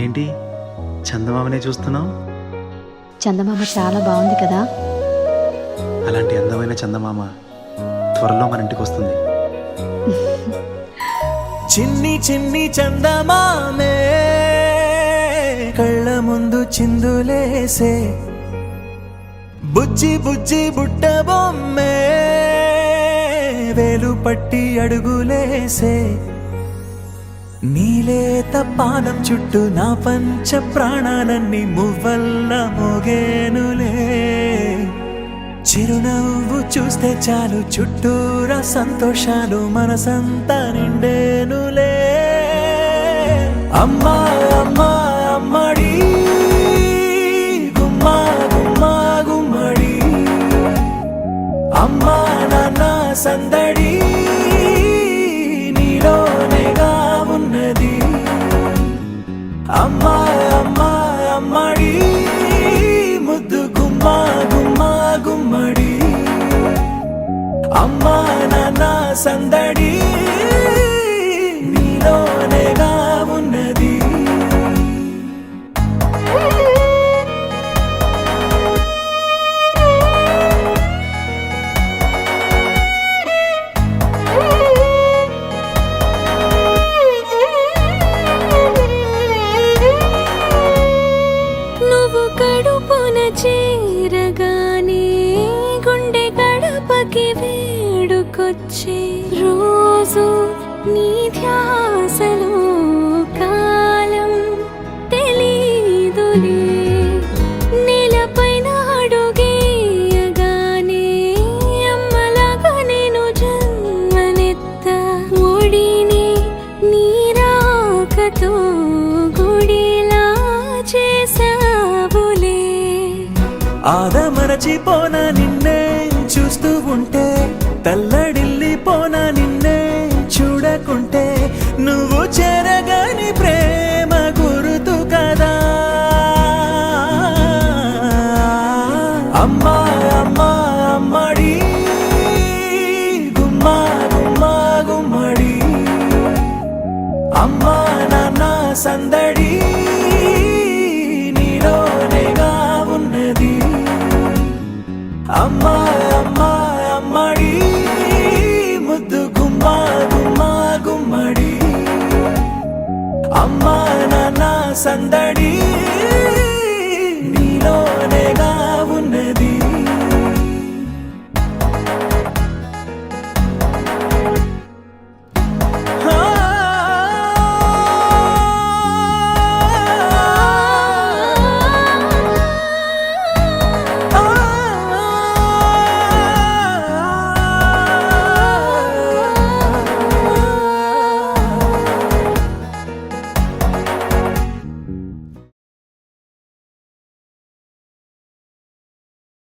ఏంటి చందమామనే చూస్తున్నావు? చందమామ చాలా బాగుంది కదా. అలాంటి అందమైన చందమామ త్వరలో మన ఇంటికి వస్తుంది. చిన్ని చిన్ని చందమామే కళ్ళ ముందు చిందులేసే, బుజ్జి బుజ్జి బుట్ట బొమ్మే వేలు పట్టి అడుగులేసే, నీలేత పానం చుట్టూ నా పంచ ప్రాణాలన్నీ మువ్వల్ల మోగేనులే. చిరునవ్వు చూస్తే చాలు చుట్టూరా సంతోషాలు మనసంతా నిండేనులే. అమ్మా అమ్మా అమ్మడి గుమ్మా గుమ్మా గుమ్మడి, అమ్మా నాన్న సందడి నీలోనేగా ఉన్నది. అమ్మా అమ్మా అమ్మడి ముద్దు గుమ్మా గుమ్మా గుమ్మడి, అమ్మా నాన్న సందడి నీలోనేగా ఉన్నది. నువ్వు కడుపున చేరగానే గుండె గడపకి వేడుకొచ్చే రోజు నీ ధ్యాసలో కాలం తెలీదులే. నేలపైన అడుగేయగానే అమ్మలాగా నేను జన్మనెత్త, ఒడిని నీరాకతో గుడిలా చేసావులే. ఆదమరచిపోన నిన్నే చూస్తూ ఉంటే, తల్లడిల్లిపోన నిన్నే చూడకుంటే, నువ్వు చెరగని ప్రేమ గురుతు కదా. అమ్మా అమ్మా అమ్మడి గుమ్మా గుమ్మా గుమ్మడి, అమ్మా నాన్న సందడి నీలోనేగా ఉన్నది. అమ్మా అమ్మా అమ్మడి ముద్దు గుమ్మా గుమ్మా గుమ్మడి, అమ్మా నాన్న సందడి